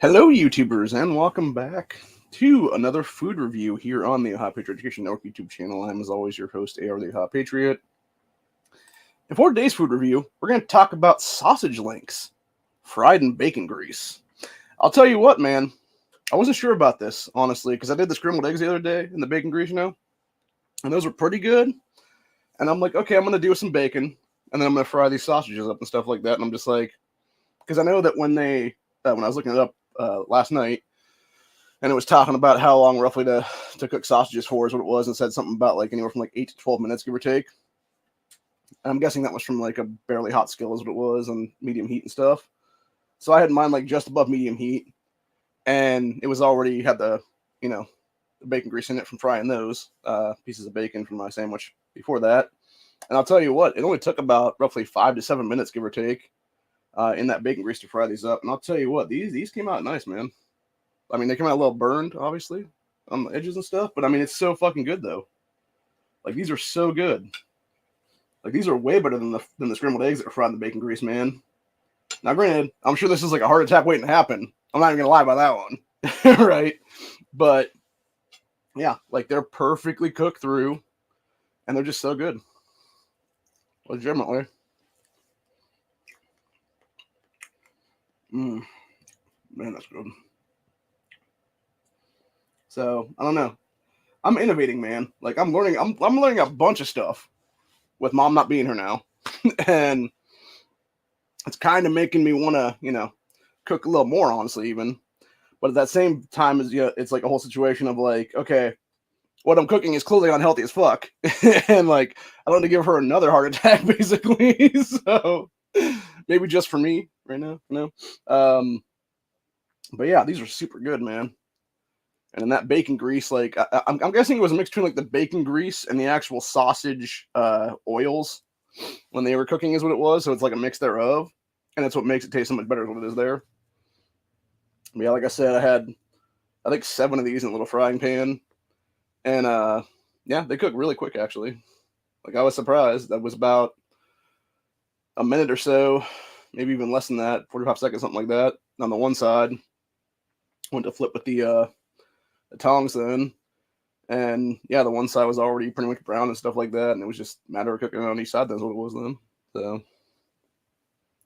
Hello, YouTubers, and welcome back to another food review here on the Ohio Patriot Education Network YouTube channel. I'm, as always, your host, AR the Ohio Patriot. And for today's food review, we're going to talk about sausage links, fried in bacon grease. I'll tell you what, man, I wasn't sure about this, honestly, because I did the scrambled eggs the other day in the bacon grease, and those were pretty good. And I'm like, okay, I'm going to do some bacon, and then I'm going to fry these sausages up and stuff like that. And I'm just like, because I know that when I was looking it up last night, and it was talking about how long roughly to cook sausages for is what it was, and said something about like anywhere from like 8 to 12 minutes, give or take. And I'm guessing that was from like a barely hot skillet is what it was, and medium heat and stuff. So I had mine like just above medium heat, and it was already had the the bacon grease in it from frying those pieces of bacon from my sandwich before that. And I'll tell you what, it only took about roughly 5 to 7 minutes, give or take, in that bacon grease to fry these up. And I'll tell you what, these came out nice, man. I mean, they came out a little burned, obviously, on the edges and stuff. But I mean, it's so fucking good though. Like these are so good. Like these are way better than the scrambled eggs that are fried in the bacon grease, man. Now, granted, I'm sure this is like a heart attack waiting to happen. I'm not even gonna lie about that one, right? But yeah, like they're perfectly cooked through, and they're just so good. Legitimately. Man, that's good. So I don't know. I'm innovating, man. Like I'm learning. I'm learning a bunch of stuff with mom not being here now, and it's kind of making me want to, cook a little more, honestly, even. But at that same time, it's like a whole situation of like, okay, what I'm cooking is clearly unhealthy as fuck, and like I don't want to give her another heart attack, basically. So maybe just for me right now, But yeah, these are super good, man. And in that bacon grease, like I'm guessing it was a mix between like the bacon grease and the actual sausage oils when they were cooking is what it was. So it's like a mix thereof, and that's what makes it taste so much better than what it is there. But yeah, like I said, I think 7 of these in a little frying pan, and yeah, they cook really quick actually. Like I was surprised. That was about a minute or so, maybe even less than that, 45 seconds, something like that. On the one side, went to flip with the tongs then. And yeah, the one side was already pretty much brown and stuff like that, and it was just a matter of cooking it on each side. That's what it was then. So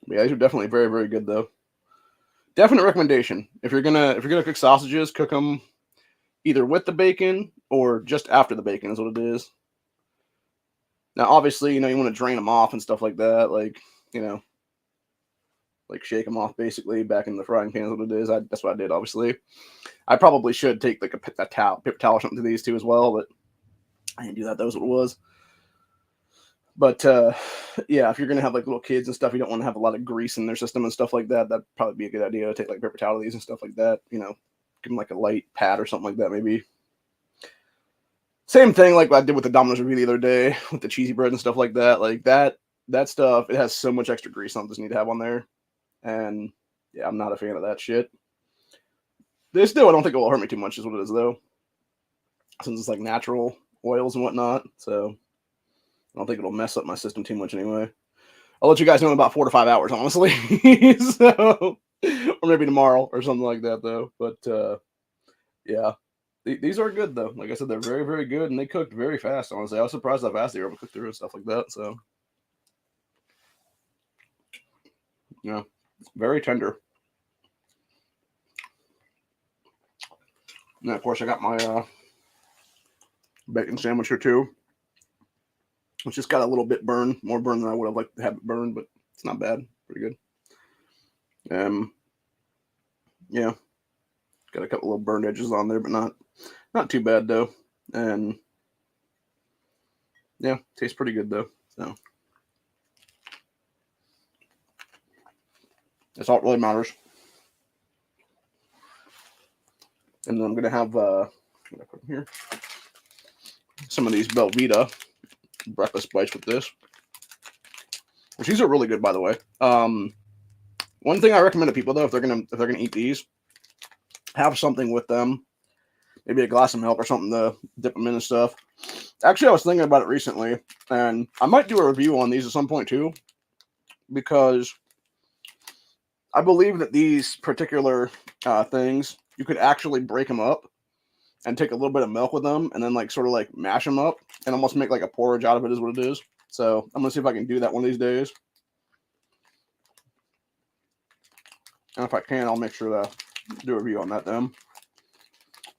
yeah, these are definitely very, very good though. Definite recommendation. If you're gonna cook sausages, cook them either with the bacon or just after the bacon is what it is. Now, obviously, you want to drain them off and stuff like that, like like shake them off basically back in the frying pan is what it is. That's what I did. Obviously, I probably should take like a towel, paper towel or something to these too as well, but I didn't do that. That was what it was. But yeah, if you're gonna have like little kids and stuff, you don't want to have a lot of grease in their system and stuff like that. That'd probably be a good idea to take like paper towel to these and stuff like that. Give them like a light pad or something like that, maybe. Same thing like I did with the Domino's review the other day with the cheesy bread and stuff like that. Like that stuff, it has so much extra grease on it doesn't need to have on there. And yeah, I'm not a fan of that shit. This still, I don't think it will hurt me too much, is what it is though. Since it's like natural oils and whatnot. So I don't think it'll mess up my system too much anyway. I'll let you guys know in about 4 to 5 hours, honestly. So, or maybe tomorrow or something like that, though. But yeah, these are good though. Like I said, they're very, very good, and they cooked very fast. Honestly, I was surprised how fast they were able to cook through and stuff like that. So yeah, very tender. And of course, I got my bacon sandwich here too. It's just got a little bit burned, more burned than I would have liked to have it burned, but it's not bad. Pretty good. Yeah, got a couple little burned edges on there, but not too bad though. And yeah, tastes pretty good though. So that's all that really matters. And then I'm gonna have put here some of these Belvita breakfast bites with this. Which these are really good, by the way. One thing I recommend to people though, if they're gonna eat these, have something with them, maybe a glass of milk or something to dip them in and stuff. Actually, I was thinking about it recently, and I might do a review on these at some point too, because I believe that these particular things, you could actually break them up and take a little bit of milk with them and then like sort of like mash them up and almost make like a porridge out of it is what it is. So I'm going to see if I can do that one of these days. And if I can, I'll make sure to do a review on that then.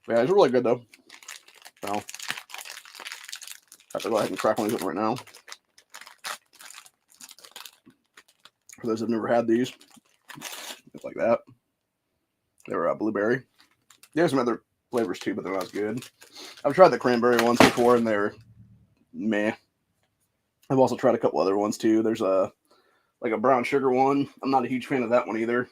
Yeah, it's really good though. So I have to go ahead and crack one of these open right now. For those who've never had these, it's like that. They were blueberry. There's some other flavors too, but they're not as good. I've tried the cranberry ones before, and they're meh. I've also tried a couple other ones too. There's like a brown sugar one. I'm not a huge fan of that one either.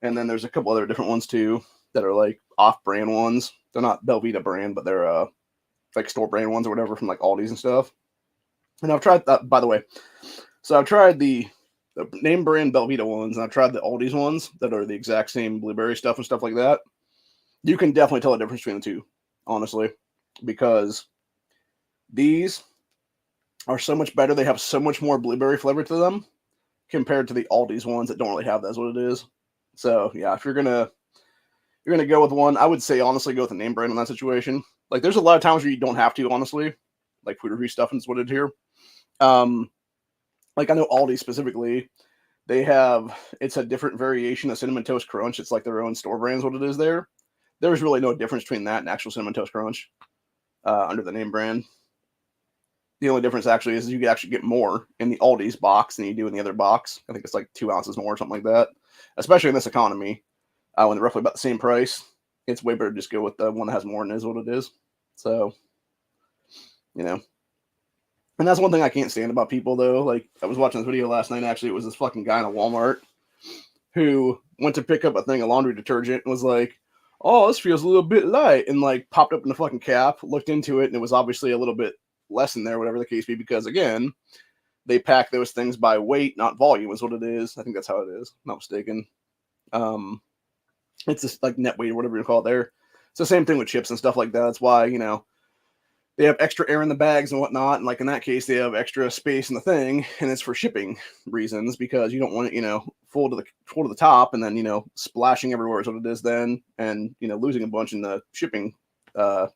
And then there's a couple other different ones too that are like off-brand ones. They're not Belvita brand, but they're like store brand ones or whatever from like Aldi's and stuff. And I've tried that, by the way. So I've tried the name brand Belvita ones, and I've tried the Aldi's ones that are the exact same blueberry stuff and stuff like that. You can definitely tell the difference between the two, honestly, because these are so much better. They have so much more blueberry flavor to them compared to the Aldi's ones that don't really have that. That's what it is. So yeah, if you're gonna go with one, I would say honestly go with the name brand in that situation. Like there's a lot of times where you don't have to, honestly, like food review stuff and it's what it here. Like I know Aldi specifically, they have, it's a different variation of Cinnamon Toast Crunch. It's like their own store brand is what it is there. There's really no difference between that and actual Cinnamon Toast Crunch under the name brand. The only difference actually is you can actually get more in the Aldi's box than you do in the other box. I think it's like 2 ounces more or something like that. Especially in this economy, when they're roughly about the same price, it's way better to just go with the one that has more than is what it is. So, you know. And that's one thing I can't stand about people, though. Like, I was watching this video last night, actually. It was this fucking guy in a Walmart who went to pick up a thing of laundry detergent and was like, oh, this feels a little bit light. And, like, popped up in the fucking cap, looked into it, and it was obviously a little bit less in there, whatever the case be, because, again, they pack those things by weight, not volume, is what it is. I think that's how it is. Not mistaken. It's just, like, net weight or whatever you call it there. It's the same thing with chips and stuff like that. That's why, you know, they have extra air in the bags and whatnot. And like in that case, they have extra space in the thing, and it's for shipping reasons because you don't want it, you know, full to the top and then, you know, splashing everywhere is what it is then, and, you know, losing a bunch in the shipping of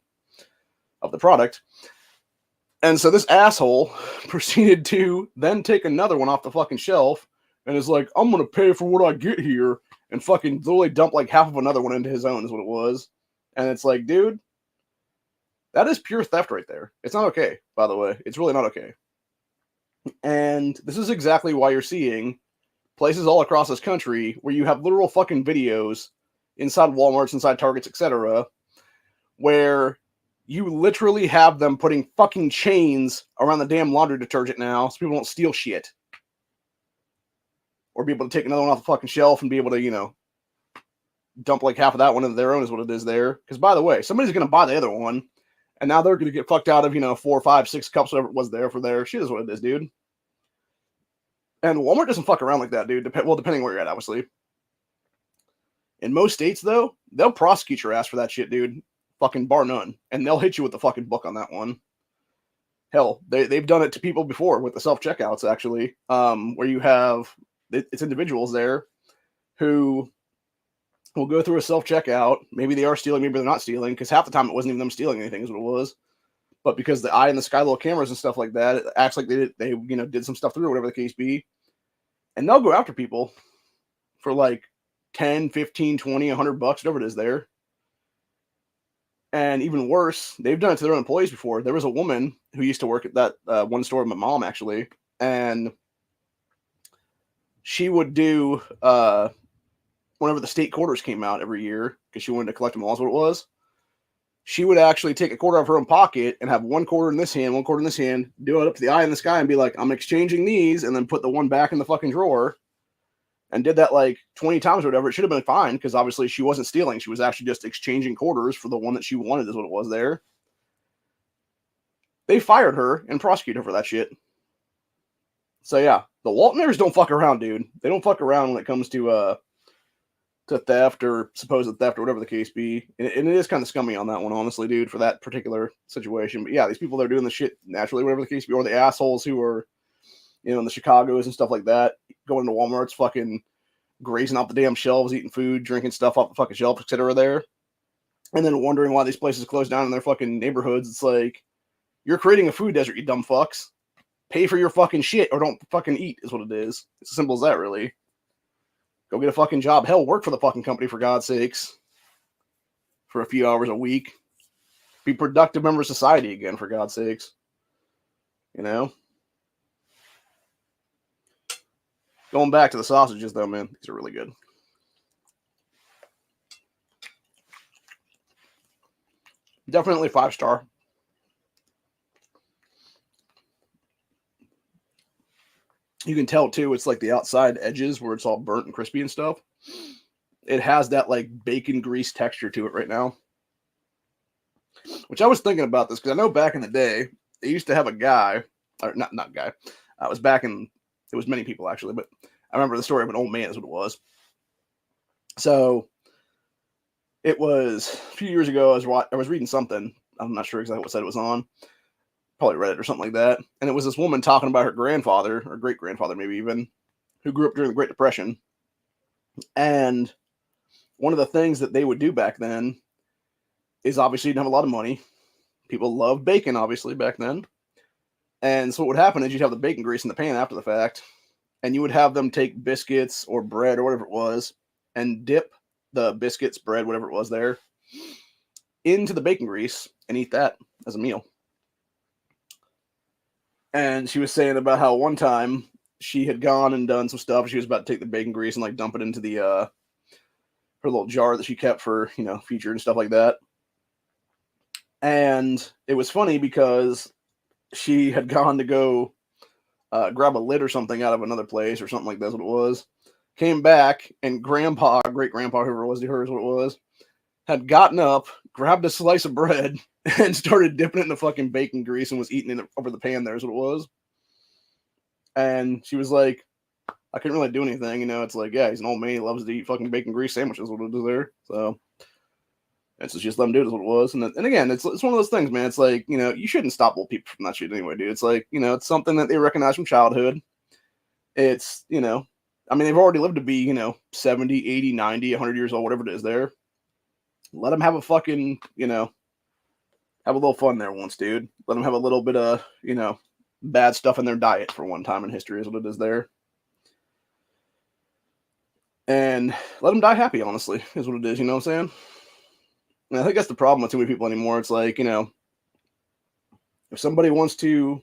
the product. And so this asshole proceeded to then take another one off the fucking shelf and is like, I'm going to pay for what I get here, and fucking literally dump like half of another one into his own is what it was. And it's like, dude, that is pure theft right there. It's not okay, by the way. It's really not okay. And this is exactly why you're seeing places all across this country where you have literal fucking videos inside Walmarts, inside Targets, etc., where you literally have them putting fucking chains around the damn laundry detergent now so people don't steal shit. Or be able to take another one off the fucking shelf and be able to, you know, dump like half of that one into their own is what it is there. Because, by the way, somebody's going to buy the other one, and now they're going to get fucked out of, you know, 4, 5, 6 cups, whatever it was there for their shit is what it is, dude. And Walmart doesn't fuck around like that, dude. Well, depending where you're at, obviously. In most states, though, they'll prosecute your ass for that shit, dude. Fucking bar none. And they'll hit you with the fucking book on that one. Hell, they've done it to people before with the self-checkouts, actually, where you have, it's individuals there who will go through a self-checkout. Maybe they are stealing, maybe they're not stealing, because half the time it wasn't even them stealing anything is what it was. But because the eye in the sky little cameras and stuff like that, it acts like they you know, did some stuff through or whatever the case be. And they'll go after people for like 10, 15, 20, 100 bucks, whatever it is there. And even worse, they've done it to their own employees before. There was a woman who used to work at that one store with my mom, actually. And she would do, whenever the state quarters came out every year, because she wanted to collect them all, is what it was. She would actually take a quarter out of her own pocket and have one quarter in this hand, one quarter in this hand, do it up to the eye in the sky and be like, I'm exchanging these, and then put the one back in the fucking drawer. And did that like 20 times or whatever. It should have been fine because obviously she wasn't stealing. She was actually just exchanging quarters for the one that she wanted is what it was there. They fired her and prosecuted her for that shit. So yeah, the Waltoners don't fuck around, dude. They don't fuck around when it comes to theft or supposed theft or whatever the case be. And it is kind of scummy on that one, honestly, dude, for that particular situation. But yeah, these people that are doing the shit naturally, whatever the case be, or the assholes who are, you know, in the Chicagos and stuff like that, going to Walmart's fucking grazing off the damn shelves, eating food, drinking stuff off the fucking shelves, etc. there. And then wondering why these places close down in their fucking neighborhoods. It's like, you're creating a food desert, you dumb fucks. Pay for your fucking shit or don't fucking eat is what it is. It's as simple as that, really. Go get a fucking job. Hell, work for the fucking company, for God's sakes. For a few hours a week. Be productive member of society again, for God's sakes. You know? Going back to the sausages, though, man. These are really good. Definitely 5-star. You can tell, too, it's like the outside edges where it's all burnt and crispy and stuff. It has that, like, bacon grease texture to it right now. Which I was thinking about this, because I know back in the day, they used to have a guy, or not guy, it was many people, actually, but I remember the story of an old man is what it was. So, it was a few years ago, I was reading something, I'm not sure exactly what site it was on, probably Reddit or something like that, and it was this woman talking about her grandfather, or great-grandfather maybe even, who grew up during the Great Depression, and one of the things that they would do back then is obviously you didn't have a lot of money. People loved bacon, obviously, back then. And so what would happen is you'd have the bacon grease in the pan after the fact, and you would have them take biscuits or bread or whatever it was, and dip the biscuits, bread, whatever it was there, into the bacon grease and eat that as a meal. And she was saying about how one time she had gone and done some stuff. She was about to take the bacon grease and like dump it into the her little jar that she kept for, future and stuff like that. And it was funny because she had gone to go grab a lid or something out of another place or something like that's what it was. Came back and grandpa, great-grandpa, whoever it was, hers what it was, had gotten up, grabbed a slice of bread, and started dipping it in the fucking bacon grease and was eating it over the pan there is what it was. And she was like, I couldn't really do anything, it's like, yeah, he's an old man, he loves to eat fucking bacon grease sandwiches, what it is there. So it's just let him do it is what it was. And again, it's one of those things, man. It's like, you shouldn't stop old people from that shit anyway, dude. It's like, it's something that they recognize from childhood. It's, they've already lived to be, 70, 80, 90, 100 years old, whatever it is there. Let them have a fucking, have a little fun there once, dude. Let them have a little bit of, bad stuff in their diet for one time in history is what it is there. And let them die happy, honestly, is what it is, you know what I'm saying? And I think that's the problem with too many people anymore. It's like, if somebody wants to,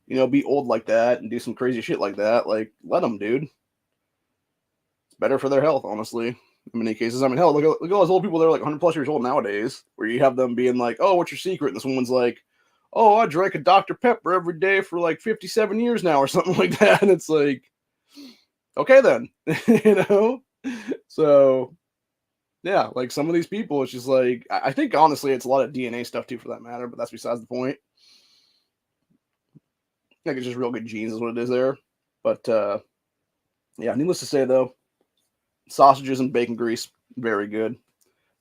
be old like that and do some crazy shit like that, like, let them, dude. It's better for their health, honestly. In many cases. Hell, look at all those old people that are like 100 plus years old nowadays, where you have them being like, oh, what's your secret? And someone's like, oh, I drank a Dr. Pepper every day for like 57 years now or something like that. And it's like, okay, then, So, yeah, like some of these people, it's just like, I think honestly, it's a lot of DNA stuff too, for that matter, but that's besides the point. I think it's just real good genes is what it is there. But, yeah, needless to say, though, sausages and bacon grease, very good.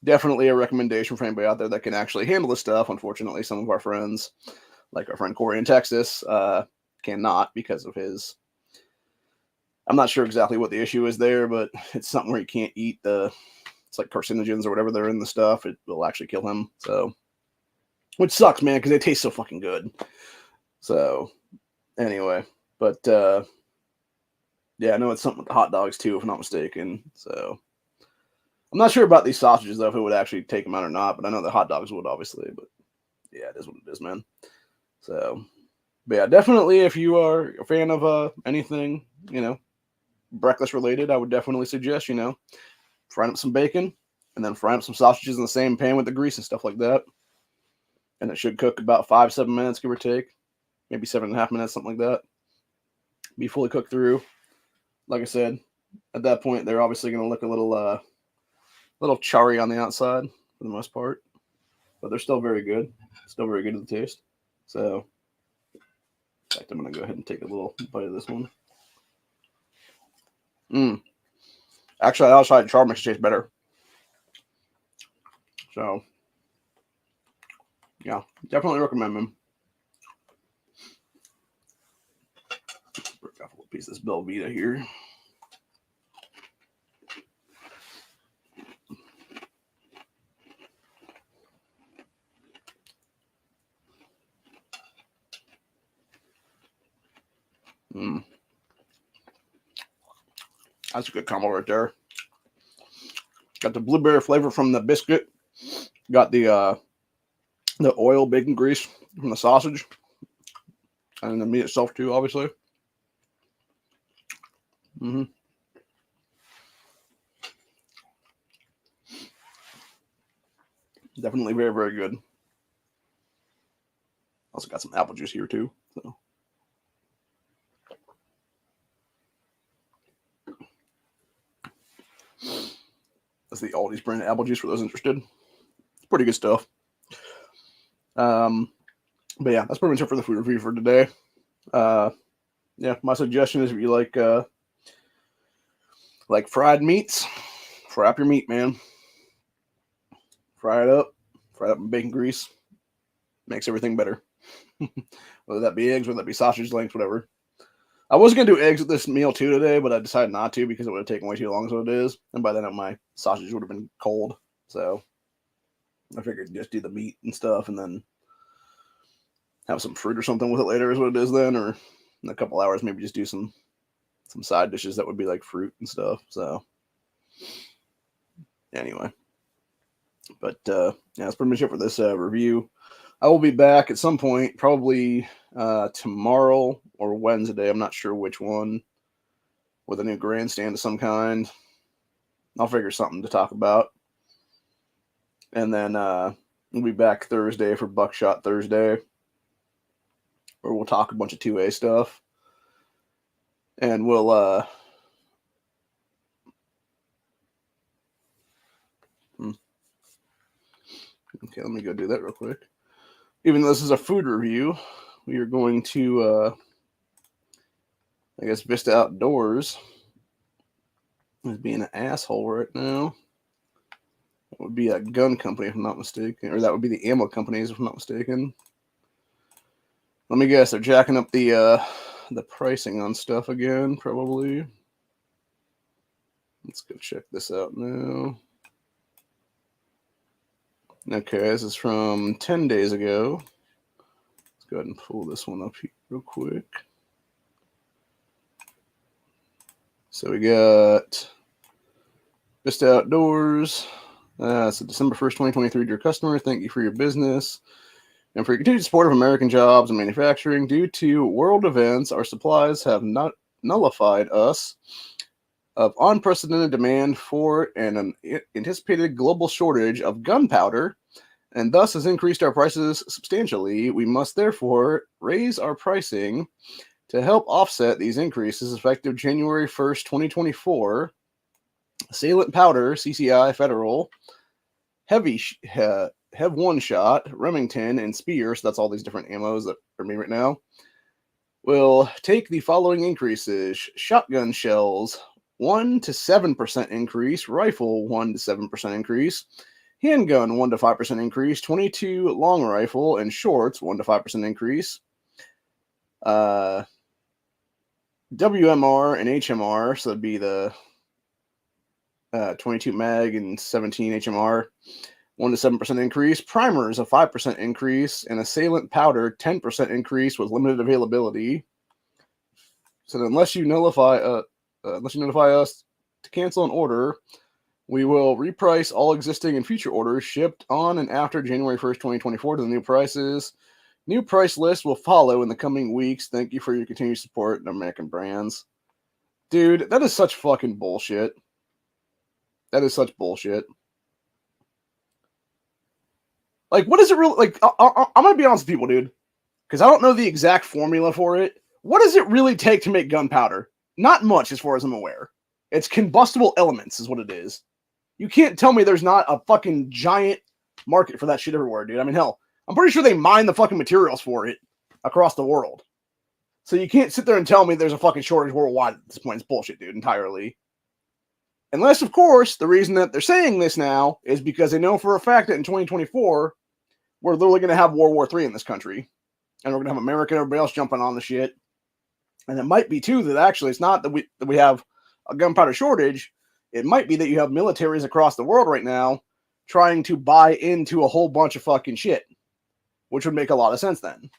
Definitely a recommendation for anybody out there that can actually handle this stuff. Unfortunately, some of our friends, like our friend Corey in Texas, cannot because of his... I'm not sure exactly what the issue is there, but it's something where he can't eat it's like carcinogens or whatever they're in the stuff. It will actually kill him. So, which sucks, man, because they taste so fucking good. So, anyway, but yeah, I know it's something with the hot dogs too, if I'm not mistaken. So, I'm not sure about these sausages though, if it would actually take them out or not. But I know the hot dogs would, obviously. But yeah, it is what it is, man. So, but yeah, definitely if you are a fan of anything, breakfast related, I would definitely suggest, frying up some bacon and then frying up some sausages in the same pan with the grease and stuff like that. And it should cook about 5-7 minutes, give or take. Maybe 7.5 minutes, something like that. Be fully cooked through. Like I said, at that point, they're obviously going to look a little charry on the outside for the most part. But they're still very good. Still very good to the taste. So, in fact, I'm going to go ahead and take a little bite of this one. Actually, the outside char mix tastes better. So, yeah, definitely recommend them. Break off a little piece of this Belvita here. Mm. That's a good combo right there. Got the blueberry flavor from the biscuit. Got the oil bacon grease from the sausage. And the meat itself too, obviously. Mm-hmm. Definitely very, very good. Also got some apple juice here too. So. That's the Aldi's brand apple juice for those interested. It's pretty good stuff. But yeah, that's pretty much it for the food review for today. Yeah, my suggestion is if you like fried meats, fry up your meat, man. Fry it up in bacon grease. Makes everything better. Whether that be eggs, whether that be sausage links, whatever. I was going to do eggs with this meal too today, but I decided not to because it would have taken way too long as what it is. And by then my sausage would have been cold. So I figured just do the meat and stuff and then have some fruit or something with it later is what it is then. Or in a couple hours, maybe just do some side dishes that would be like fruit and stuff. So anyway. But yeah, that's pretty much it for this review. I will be back at some point, probably tomorrow or Wednesday. I'm not sure which one, with a new grandstand of some kind. I'll figure something to talk about. And then we'll be back Thursday for Buckshot Thursday, where we'll talk a bunch of 2A stuff. And we'll okay, let me go do that real quick. Even though this is a food review, we are going to, I guess, Vista Outdoors is being an asshole right now. That would be a gun company, if I'm not mistaken. Or that would be the ammo companies, if I'm not mistaken. Let me guess, they're jacking up the pricing on stuff again, probably. Let's go check this out now. Okay, this is from 10 days ago. Let's go ahead and pull this one up here real quick. So we got Vista Outdoors. So December 1st, 2023, dear customer, thank you for your business and for your continued support of American jobs and manufacturing. Due to world events, our supplies have not nullified us of unprecedented demand for an anticipated global shortage of gunpowder, and thus has increased our prices substantially. We must therefore raise our pricing to help offset these increases effective January 1st, 2024. Assailant powder, CCI Federal, Heavy Hev 1 Shot, Remington, and Spear, so that's all these different ammos that are made right now, will take the following increases. Shotgun shells, 1 to 7% increase. Rifle, 1 to 7% increase. Handgun, 1 to 5% increase. 22 long rifle and shorts, 1 to 5% increase. WMR and HMR, so that'd be the 22 mag and 17 HMR, 1 to 7% increase. Primers, a 5% increase. And assailant powder, 10% increase with limited availability. So unless you notify us to cancel an order, we will reprice all existing and future orders shipped on and after January 1st, 2024 to the new prices. New price list will follow in the coming weeks. Thank you for your continued support in American brands. Dude, that is such fucking bullshit. That is such bullshit. Like, what is it really like? I'm gonna be honest with people, dude, because I don't know the exact formula for it. What does it really take to make gunpowder? Not much, as far as I'm aware. It's combustible elements, is what it is. You can't tell me there's not a fucking giant market for that shit everywhere, dude. I mean, hell, I'm pretty sure they mine the fucking materials for it across the world. So you can't sit there and tell me there's a fucking shortage worldwide at this point. It's bullshit, dude, entirely. Unless, of course, the reason that they're saying this now is because they know for a fact that in 2024, we're literally going to have World War III in this country. And we're going to have America and everybody else jumping on the shit. And it might be, too, that actually it's not that we have a gunpowder shortage. It might be that you have militaries across the world right now trying to buy into a whole bunch of fucking shit, which would make a lot of sense then.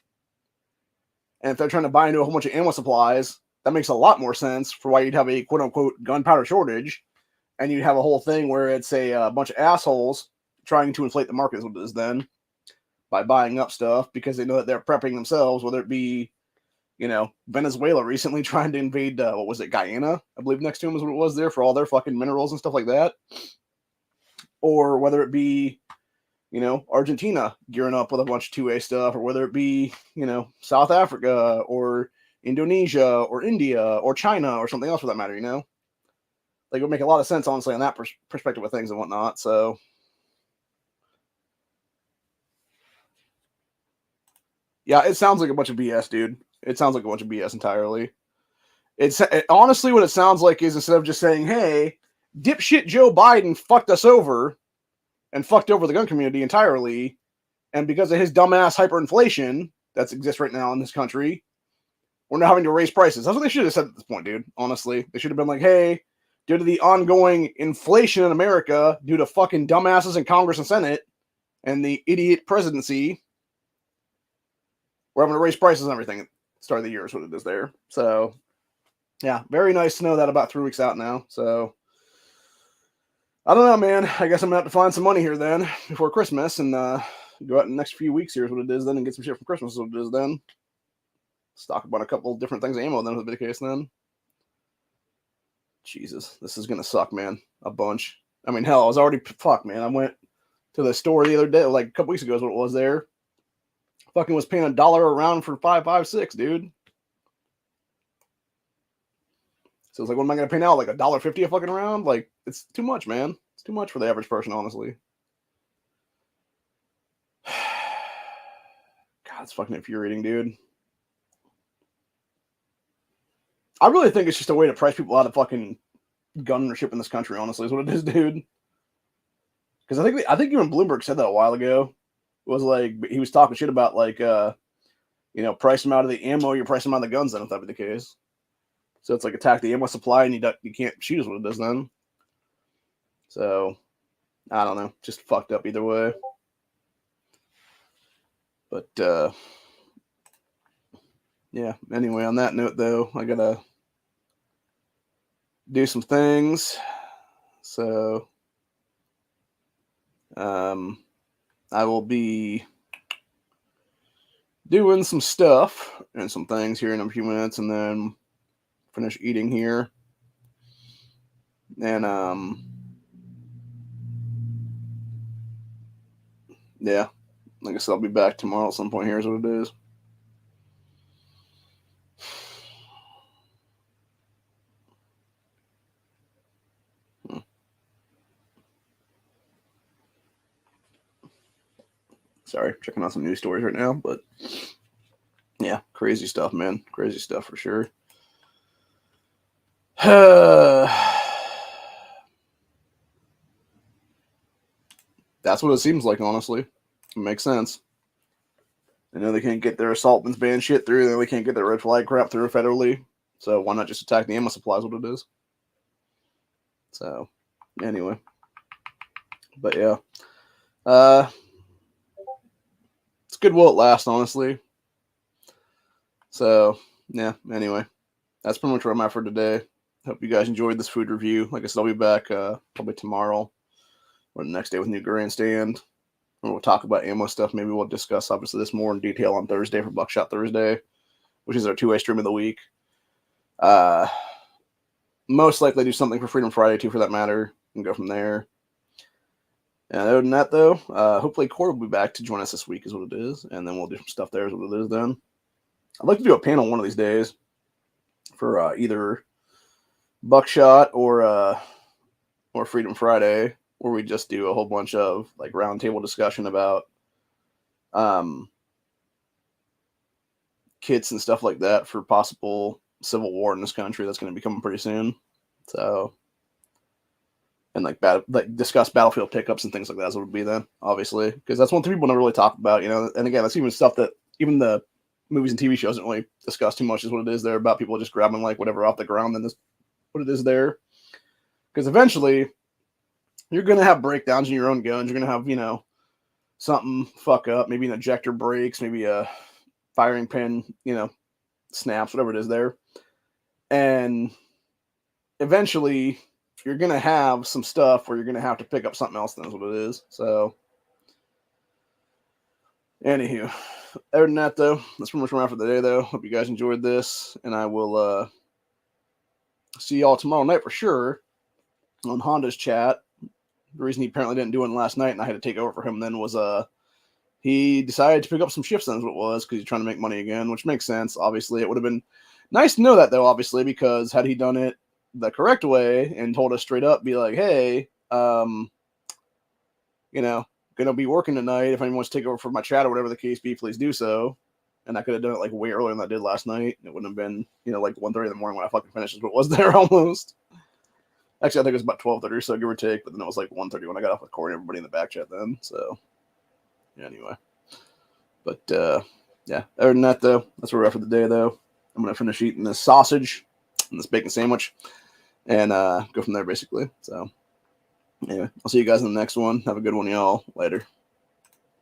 And if they're trying to buy into a whole bunch of ammo supplies that makes a lot more sense for why you'd have a quote unquote gunpowder shortage, and you'd have a whole thing where it's a bunch of assholes trying to inflate the market as what it is then by buying up stuff because they know that they're prepping themselves, whether it be, Venezuela recently trying to invade, what was it, Guyana, I believe next to them is what it was there for all their fucking minerals and stuff like that. Or whether it be, Argentina gearing up with a bunch of two-way stuff, or whether it be, South Africa or Indonesia or India or China or something else for that matter, Like, it would make a lot of sense, honestly, on that perspective of things and whatnot, so. Yeah, it sounds like a bunch of BS, dude. It sounds like a bunch of BS entirely. Honestly, what it sounds like is instead of just saying, hey, dipshit Joe Biden fucked us over and fucked over the gun community entirely, and because of his dumbass hyperinflation that exists right now in this country, we're now having to raise prices. That's what they should have said at this point, dude. Honestly, they should have been like, hey, due to the ongoing inflation in America, due to fucking dumbasses in Congress and Senate and the idiot presidency, we're having to raise prices and everything at the start of the year is what it is there. So, yeah, very nice to know that about 3 weeks out now. So, I don't know, man. I guess I'm going to have to find some money here then before Christmas and go out in the next few weeks here is what it is then and get some shit from Christmas is what it is then. Stock up on a couple different things of ammo then would be the case then. Jesus, this is going to suck, man. A bunch. I mean, hell, I was already, fuck, man. I went to the store the other day, like a couple weeks ago is what it was there. Fucking was paying $1 a round for 5.56, dude. So it's like, what am I going to pay now? Like $1.50 a fucking round? Like, it's too much, man. It's too much for the average person, honestly. God, it's fucking infuriating, dude. I really think it's just a way to price people out of fucking gun ownership in this country, honestly, is what it is, dude. Because I think even Bloomberg said that a while ago. Was like, he was talking shit about, like, price them out of the ammo, you're pricing them out of the guns then, if that be the case. So it's like attack the ammo supply and you can't shoot is what it does then. So, I don't know. Just fucked up either way. But, yeah. Anyway, on that note, though, I gotta do some things. So, I will be doing some stuff and some things here in a few minutes and then finish eating here. And, yeah, like I said, I'll be back tomorrow at some point here is what it is. Sorry, checking out some news stories right now, but yeah, crazy stuff, man. Crazy stuff for sure. That's what it seems like, honestly. It makes sense. I know they can't get their assault and ban shit through, then they can't get their red flag crap through federally. So why not just attack the ammo supply is what it is. So, anyway. But yeah. It's good while it lasts, honestly. So, yeah, anyway. That's pretty much where I'm at for today. Hope you guys enjoyed this food review. Like I said, I'll be back probably tomorrow or the next day with New Grandstand. And we'll talk about ammo stuff. Maybe we'll discuss, obviously, this more in detail on Thursday for Buckshot Thursday, which is our two-way stream of the week. Most likely do something for Freedom Friday, too, for that matter, and go from there. And other than that, though, hopefully Core will be back to join us this week is what it is. And then we'll do some stuff there is what it is then. I'd like to do a panel one of these days for either Buckshot or Freedom Friday, where we just do a whole bunch of like roundtable discussion about kits and stuff like that for possible civil war in this country that's going to be coming pretty soon. So, and like discuss battlefield pickups and things like that as it would be then, obviously, because that's one thing people don't really talk about, And again, that's even stuff that even the movies and TV shows don't really discuss too much. Is what it is there about people just grabbing like whatever off the ground. Then this, what it is there, because eventually you're going to have breakdowns in your own guns. You're going to have, something fuck up. Maybe an ejector breaks, maybe a firing pin, snaps, whatever it is there. And eventually you're going to have some stuff where you're going to have to pick up something else. That's what it is. So, anywho, other than that, though, that's pretty much what we're at for the day, though. Hope you guys enjoyed this, and I will see y'all tomorrow night for sure on Honda's chat. The reason he apparently didn't do it last night and I had to take over for him then was he decided to pick up some shifts, then is what it was, because he's trying to make money again, which makes sense. Obviously, it would have been nice to know that, though, obviously, because had he done it the correct way and told us straight up, be like, hey, you know, gonna be working tonight. If anyone wants to take over for my chat or whatever the case be, please do so. And I could have done it like way earlier than I did last night. It wouldn't have been, like 1:30 in the morning when I fucking finished, what was there almost. Actually, I think it was about 12:30, so give or take, but then it was like 1:30 when I got off with Corey and everybody in the back chat then. So, yeah, anyway. But, yeah, other than that, though, that's where we're at for the day, though. I'm going to finish eating this sausage and this bacon sandwich and go from there, basically. So, anyway, I'll see you guys in the next one. Have a good one, y'all. Later.